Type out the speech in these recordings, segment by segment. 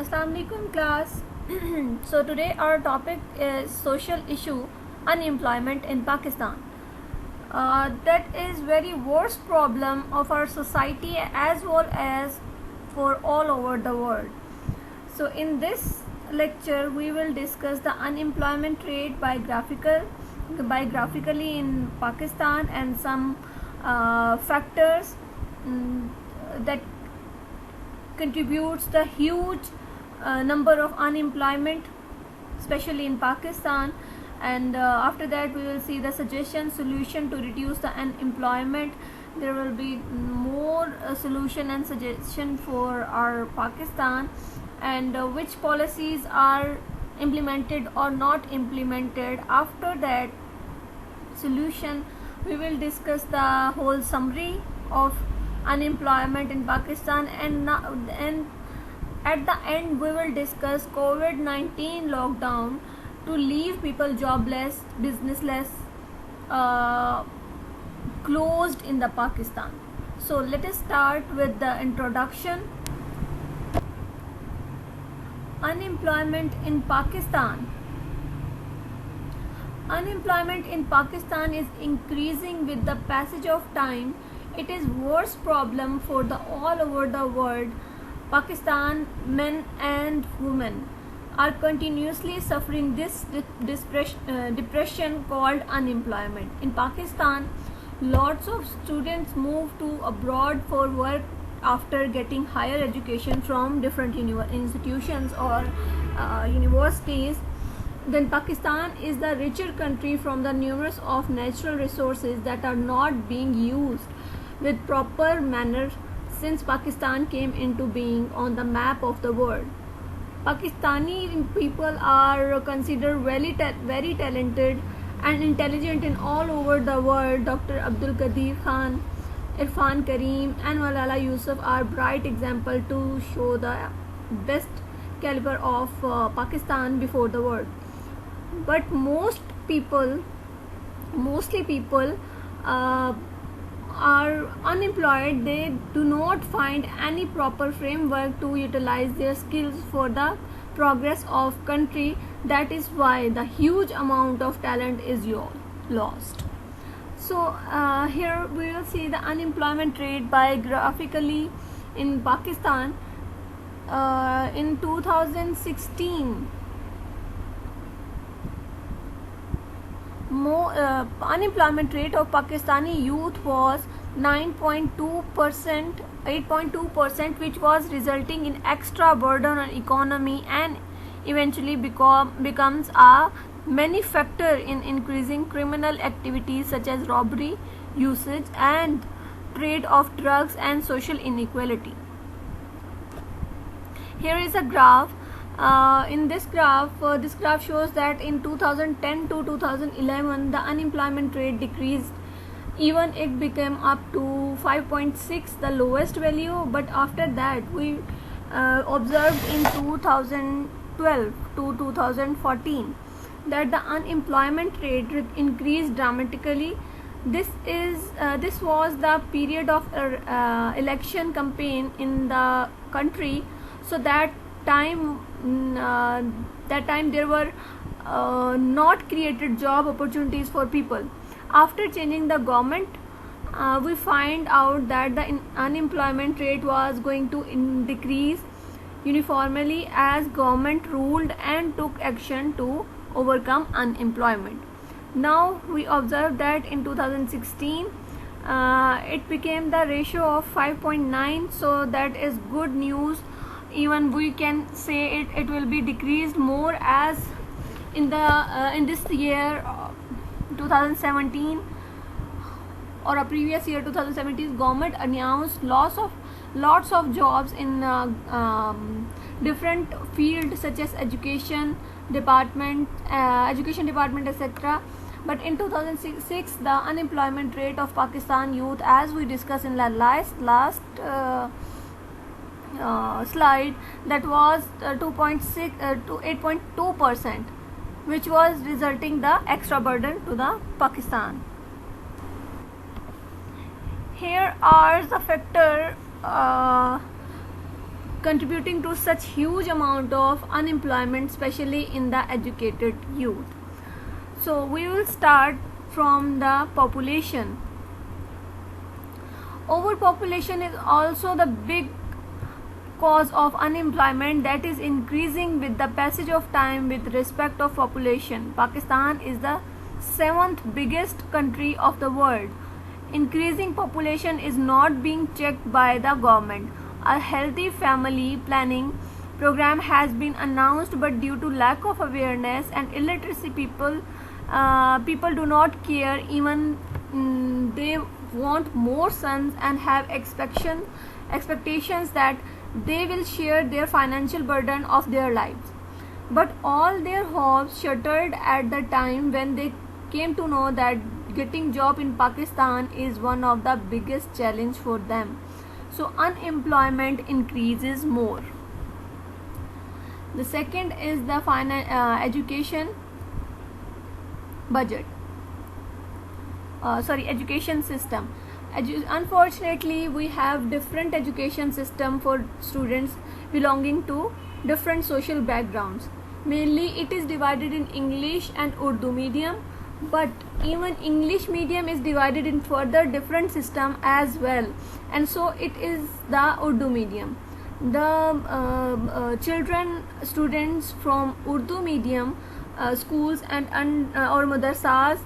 Assalamu alaikum class. So today our topic is social issue unemployment in Pakistan. That is very worst problem of our society as well as for all over the world. So in this lecture we will discuss the unemployment rate biographically in Pakistan and some factors that contributes the huge number of unemployment especially in Pakistan, and after that we will see the solution to reduce the unemployment. There will be more solution and suggestion for our Pakistan, and which policies are implemented or not implemented. After that solution we will discuss the whole summary of unemployment in Pakistan, and at the end we will discuss COVID-19 lockdown to leave people jobless, businessless, closed in the Pakistan. So let us start with the introduction. Unemployment in Pakistan. Unemployment in Pakistan is increasing with the passage of time. It is worst problem for the all over the world. Pakistan men and women are continuously suffering this depression called unemployment. In Pakistan, lots of students move to abroad for work after getting higher education from different institutions or universities. Then Pakistan is the richer country from the numerous of natural resources that are not being used with proper manner since Pakistan came into being on the map of the world. Pakistani people are considered very talented and intelligent in all over the world. Dr. Abdul Qadir Khan, Irfan Karim and Malala Yousaf are bright example to show the best caliber of Pakistan before the world. But mostly people are unemployed. They do not find any proper framework to utilize their skills for the progress of country. That is why the huge amount of talent is lost. So here we will see the unemployment rate biographically in Pakistan. In 2016, unemployment rate of Pakistani youth was 9.2%, 8.2%, which was resulting in extra burden on economy and eventually becomes a many factor in increasing criminal activities such as robbery, usage and trade of drugs and social inequality. Here is a graph. In this graph shows that in 2010 to 2011 the unemployment rate decreased. Even it became up to 5.6, the lowest value. But after that we observed in 2012 to 2014 that the unemployment rate increased dramatically. This was the period of election campaign in the country. So that time there were not created job opportunities for people. After changing the government, we find out that the unemployment rate was going to decrease uniformly as government ruled and took action to overcome unemployment. Now we observe that in 2016 it became the ratio of 5.9, so that is good news. Even we can say it will be decreased more as in this year 2017 or a previous year 2017 government announced lots of jobs in different fields such as education department etc. But in 2006 the unemployment rate of Pakistan youth, as we discussed in the last slide, that was 2.6 to 8.2%, which was resulting the extra burden to the Pakistan. Here are the factor contributing to such huge amount of unemployment, especially in the educated youth. So we will start from the population. Overpopulation is also the big cause of unemployment that is increasing with the passage of time with respect of population. Pakistan is the 7th biggest country of the world. Increasing population is not being checked by the government. A healthy family planning program has been announced, but due to lack of awareness and illiteracy, people do not care. Even they want more sons and have expectations that they will share their financial burden of their lives. But all their hopes shattered at the time when they came to know that getting job in Pakistan is one of the biggest challenge for them. So unemployment increases more. The second is the education budget. Education system. Unfortunately, we have different education system for students belonging to different social backgrounds. Mainly it is divided in English and Urdu medium, but even English medium is divided in further different system as well, and so it is the Urdu medium. The students from Urdu medium schools and or madrasas,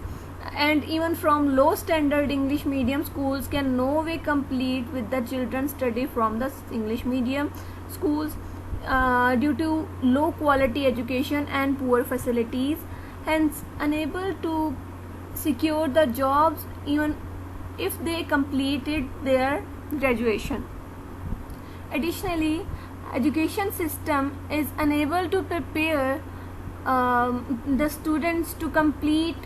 and even from low standard English medium schools can no way compete with the children study from the English medium schools due to low quality education and poor facilities, hence unable to secure the jobs even if they completed their graduation. Additionally, education system is unable to prepare the students to compete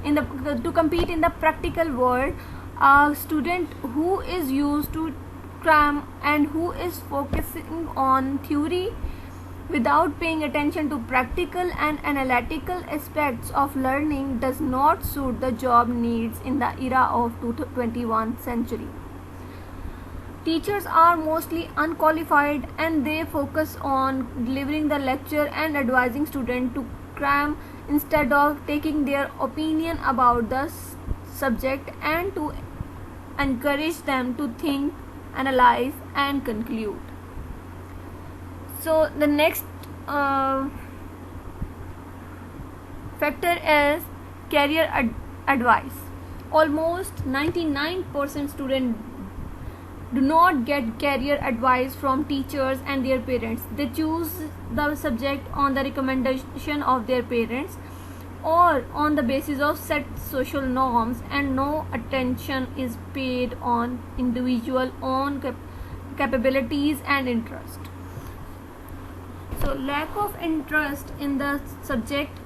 in the practical world. A student who is used to cram and who is focusing on theory without paying attention to practical and analytical aspects of learning does not suit the job needs in the era of 21st century. Teachers are mostly unqualified and they focus on delivering the lecture and advising students to cram instead of taking their opinion about the subject and to encourage them to think, analyze and conclude. So the next factor is career advice. Almost 99% students do not get career advice from teachers and their parents. They choose the subject on the recommendation of their parents or on the basis of set social norms, and no attention is paid on individual own capabilities and interest. So lack of interest in the subject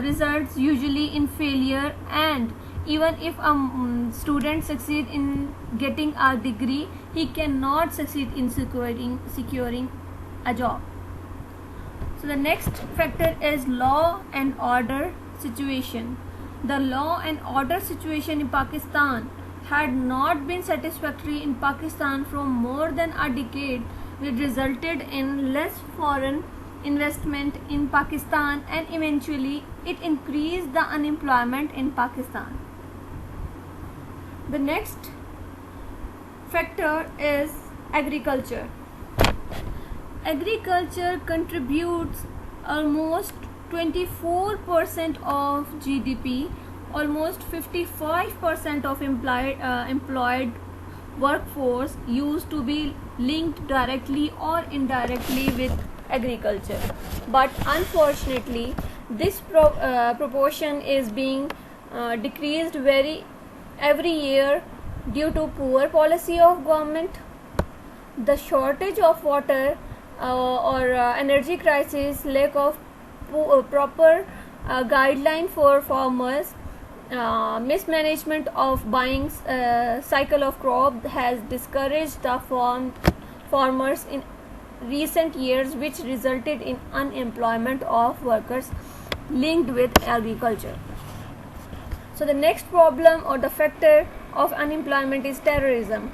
results usually in failure, and even if a student succeeds in getting a degree, he cannot succeed in securing a job. So the next factor is law and order situation. The law and order situation in Pakistan had not been satisfactory in Pakistan for more than a decade, which resulted in less foreign investment in Pakistan, and eventually it increased the unemployment in Pakistan. The next factor is agriculture. Agriculture contributes almost 24% of GDP. Almost 55% of employed workforce used to be linked directly or indirectly with agriculture, but unfortunately this proportion is being decreased every year due to poor policy of government, the shortage of water or energy crisis, lack of proper guideline for farmers, mismanagement of buying cycle of crop has discouraged the farmers in recent years, which resulted in unemployment of workers linked with agriculture. So the next problem or the factor of unemployment is terrorism.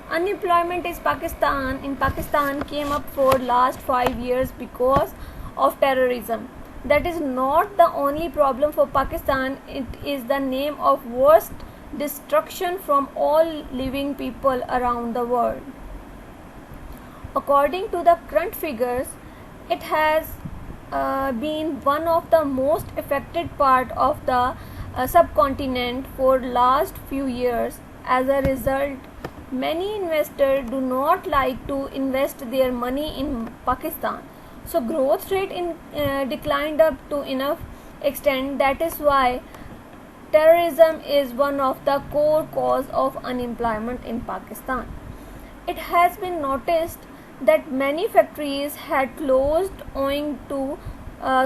Unemployment in Pakistan came up for last 5 years because of terrorism. That is not the only problem for Pakistan. It is the name of worst destruction from all living people around the world. According to the current figures, it has been one of the most affected part of the subcontinent for last few years. As a result, many investors do not like to invest their money in Pakistan. So growth rate declined up to enough extent. That is why terrorism is one of the core cause of unemployment in Pakistan. It has been noticed that many factories had closed owing to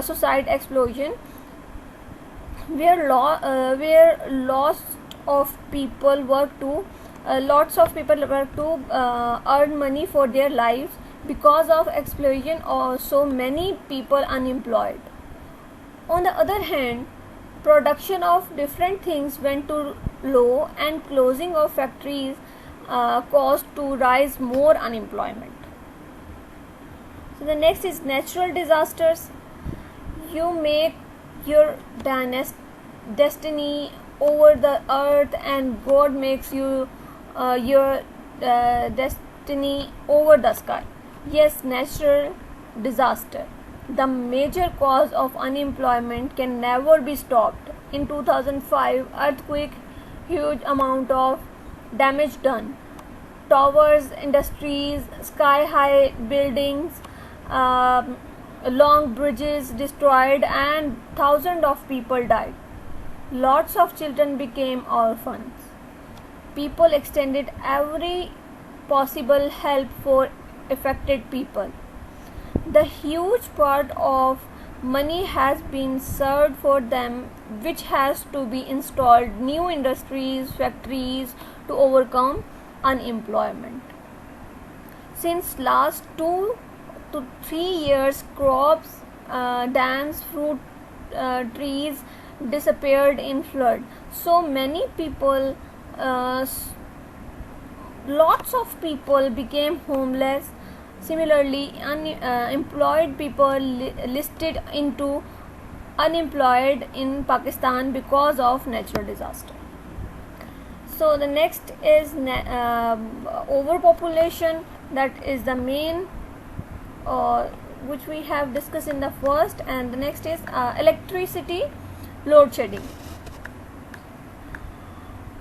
suicide explosion, where lots of people work to earn money for their lives. Because of explosion, or so many people unemployed. On the other hand, production of different things went to low, and closing of factories caused to rise more unemployment. So the next is natural disasters. You make your destiny over the earth, and God makes you your destiny over the sky. Yes, natural disaster, the major cause of unemployment, can never be stopped. In 2005, earthquake, huge amount of damage done. Towers, industries, sky-high buildings, long bridges destroyed, and thousands of people died. Lots of children became orphans. People extended every possible help for affected people. The huge part of money has been served for them, which has to be installed new industries, factories to overcome unemployment. Since last 2 to 3 years, crops, dams, fruit trees disappeared in flood. So many people, lots of people became homeless. Similarly, employed people listed into unemployed in Pakistan because of natural disaster. So the next is overpopulation. That is the main which we have discussed in the first, and the next is electricity load shedding.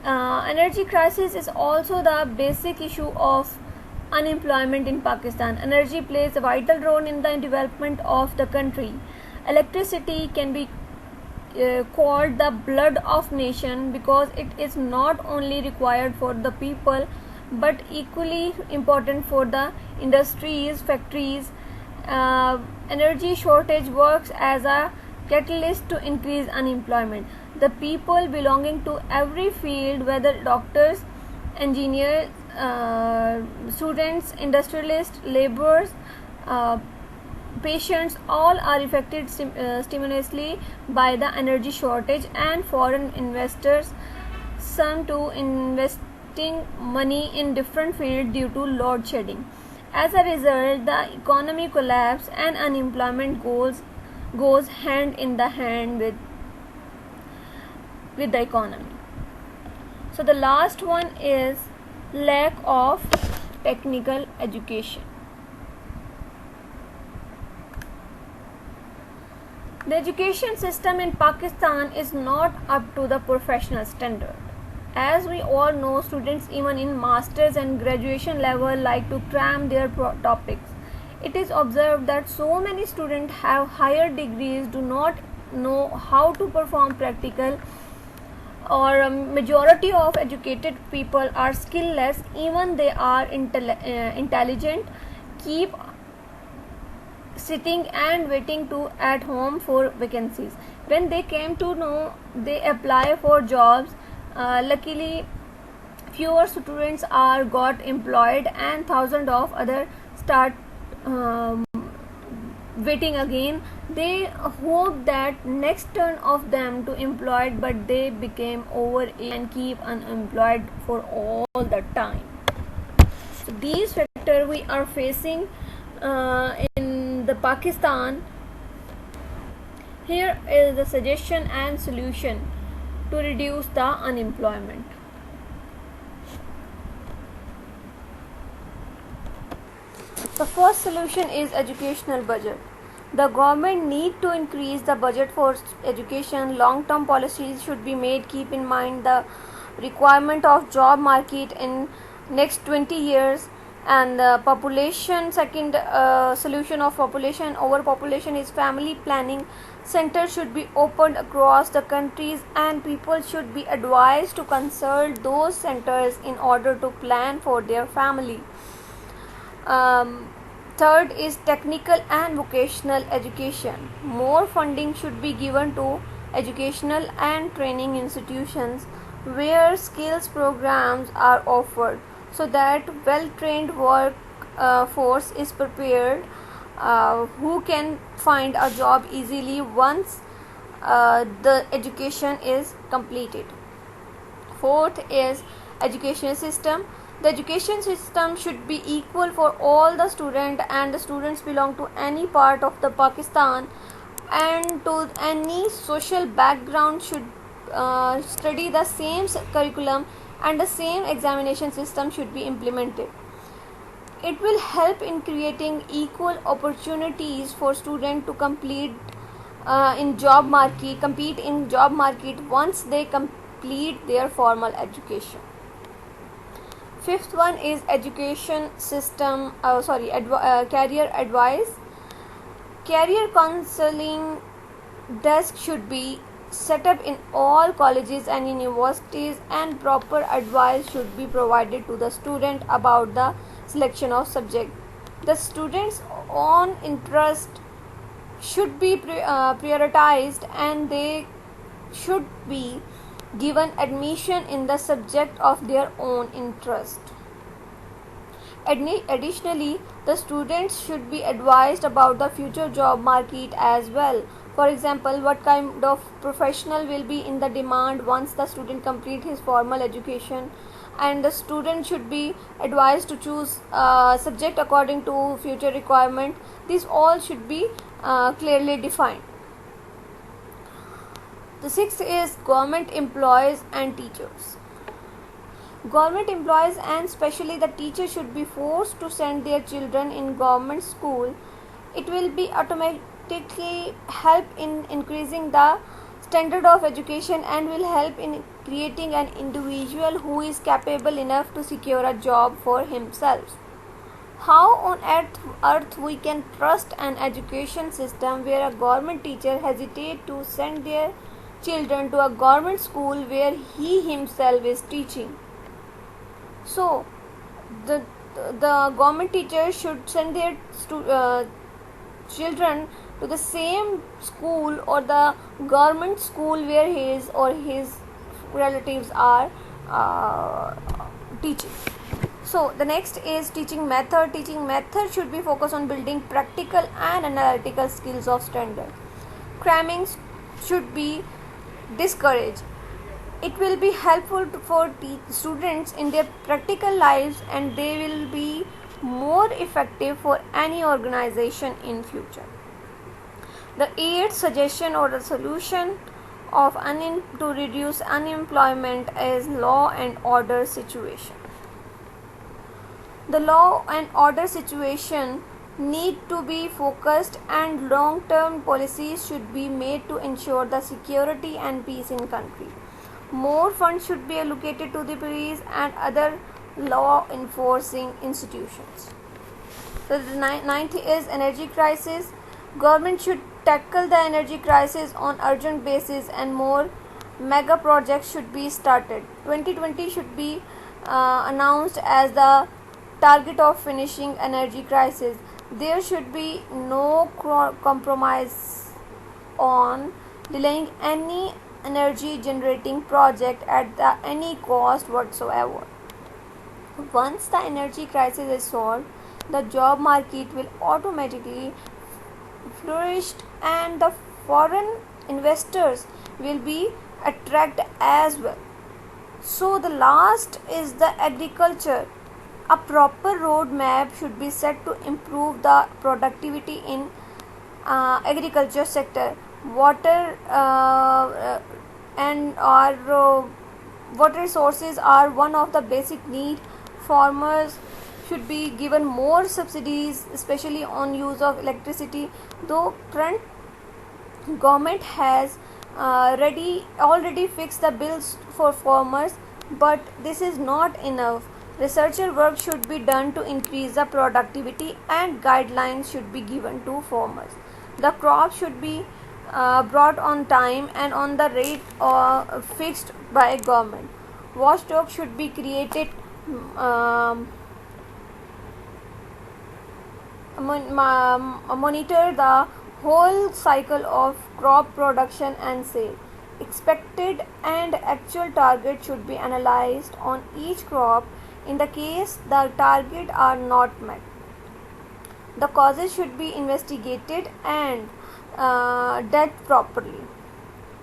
Energy crisis is also the basic issue of unemployment in Pakistan. Energy plays a vital role in the development of the country. Electricity can be called the blood of nation because it is not only required for the people but equally important for the industries, factories. Energy shortage works as a catalyst to increase unemployment. The people belonging to every field, whether doctors, engineers, students, industrialists, laborers, patients, all are affected stimulously by the energy shortage, and foreign investors some to investing money in different fields due to load shedding. As a result, the economy collapse and unemployment goes hand in the hand with the economy. So the last one is lack of technical education. The education system in Pakistan is not up to the professional standard. As we all know, students even in masters and graduation level like to cram their topics. It is observed that so many students have higher degrees do not know how to perform practical, or a majority of educated people are skillless. Even they are intelligent, keep sitting and waiting to at home for vacancies. When they came to know, they apply for jobs. Luckily, fewer students are got employed, and thousands of others start waiting again. They hope that next turn of them to employed, but they became over and keep unemployed for all the time. these factors we are facing in the Pakistan. Here is the suggestion and solution to reduce the unemployment. The first solution is educational budget. The government need to increase the budget for education. Long-term policies should be made. Keep in mind the requirement of job market in next 20 years, and the population. Second solution of population overpopulation is family planning. Centers should be opened across the countries, and people should be advised to consult those centers in order to plan for their family. Third is technical and vocational education. More funding should be given to educational and training institutions where skills programs are offered, so that well-trained workforce is prepared, who can find a job easily once the education is completed. Fourth is education system. The education system should be equal for all the students, and the students belong to any part of the Pakistan and to any social background should study the same curriculum, and the same examination system should be implemented. It will help in creating equal opportunities for students to compete in job market once they complete their formal education. Fifth one is education system career advice. Career counseling desk should be set up in all colleges and universities, and proper advice should be provided to the student about the selection of subject. The students' own interest should be prioritized, and they should be given admission in the subject of their own interest. Additionally, the students should be advised about the future job market as well. For example, what kind of professional will be in the demand once the student complete his formal education, and the student should be advised to choose subject according to future requirement. These all should be clearly defined. The sixth is government employees and teachers. Government employees and especially the teachers should be forced to send their children in government school. It will be automatically help in increasing the standard of education, and will help in creating an individual who is capable enough to secure a job for himself. How on earth we can trust an education system where a government teacher hesitates to send their children to a government school where he himself is teaching? So the government teachers should send their children to the same school or the government school where his or his relatives are teaching. So the next is teaching method. Teaching method should be focused on building practical and analytical skills of standard. Cramming should be discouraged. It will be helpful for students in their practical lives, and they will be more effective for any organization in future. The eighth suggestion or the solution of to reduce unemployment is law and order situation. The law and order situation need to be focused, and long-term policies should be made to ensure the security and peace in country. More funds should be allocated to the police and other law enforcing institutions. So the ninth is energy crisis. Government should tackle the energy crisis on urgent basis, and more mega projects should be started. 2020 should be announced as the target of finishing energy crisis. There should be no compromise on delaying any energy generating project at any cost whatsoever. Once the energy crisis is solved, the job market will automatically flourish, and the foreign investors will be attracted as well. So the last is the agriculture. A proper roadmap should be set to improve the productivity in agriculture sector. Water and our water resources are one of the basic need. Farmers should be given more subsidies, especially on use of electricity. Though current government has already fixed the bills for farmers, but this is not enough. Researcher work should be done to increase the productivity, and guidelines should be given to farmers. The crop should be brought on time and on the rate fixed by government. Watchdog should be created, monitor the whole cycle of crop production and sale. Expected and actual target should be analyzed on each crop. In the case the target are not met, the causes should be investigated and dealt properly.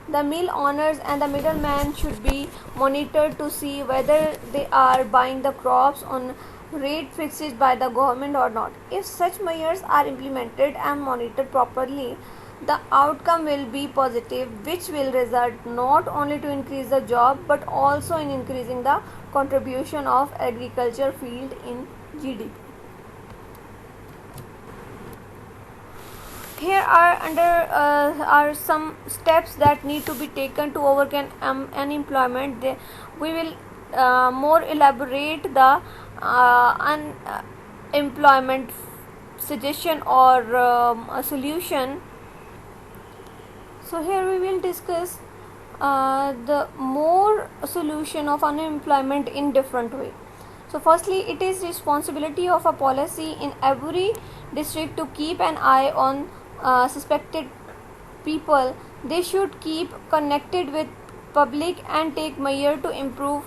The mill owners and the middlemen should be monitored to see whether they are buying the crops on rate fixed by the government or not. If such measures are implemented and monitored properly, the outcome will be positive, which will result not only to increase the job but also in increasing the contribution of agriculture field in GDP. Here are some steps that need to be taken to overcome unemployment. We will more elaborate the unemployment suggestion or a solution. So here we will discuss the more solution of unemployment in different way. So firstly, it is responsibility of a policy in every district to keep an eye on suspected people. They should keep connected with public and take measures to improve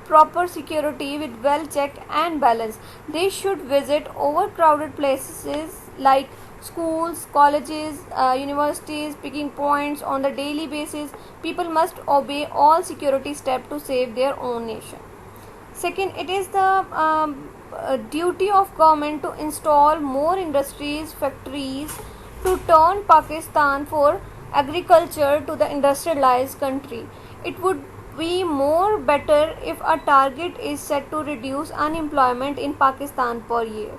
proper security with well check and balance. They should visit overcrowded places like schools, colleges, universities, picking points on the daily basis. People must obey all security steps to save their own nation. Second, it is the duty of government to install more industries, factories to turn Pakistan for agriculture to the industrialized country. It would be more better if a target is set to reduce unemployment in Pakistan per year.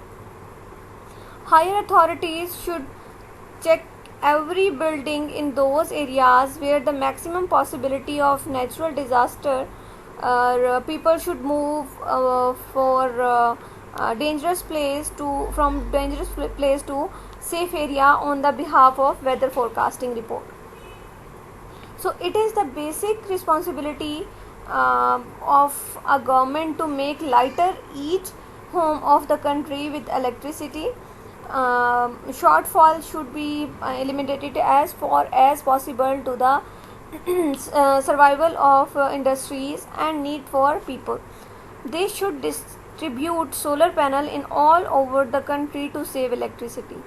Higher authorities should check every building in those areas where the maximum possibility of natural disaster. People should move for dangerous place to from dangerous place to safe area on the behalf of weather forecasting report. So it is the basic responsibility of a government to make lighter each home of the country with electricity. Shortfall should be eliminated as far as possible to the survival of industries and need for people. They should distribute solar panel in all over the country to save electricity.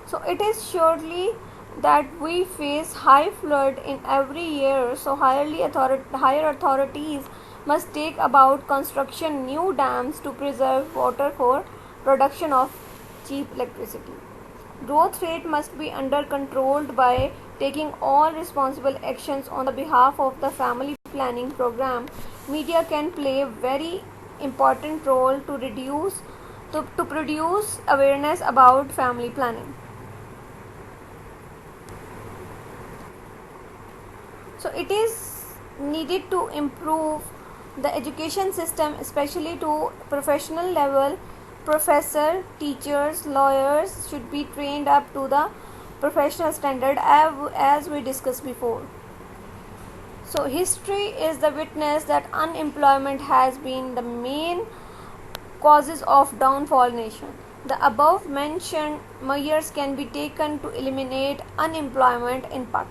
So it is surely that we face high flood in every year, so higher authorities must take about construction new dams to preserve water for production of cheap electricity. Growth rate must be under controlled by taking all responsible actions on the behalf of the family planning program. Media can play a very important role to produce awareness about family planning. So it is needed to improve the education system, especially to professional level. Professor, teachers, lawyers should be trained up to the professional standard as we discussed before. So history is the witness that unemployment has been the main causes of downfall nation. The above mentioned measures can be taken to eliminate unemployment in Pakistan.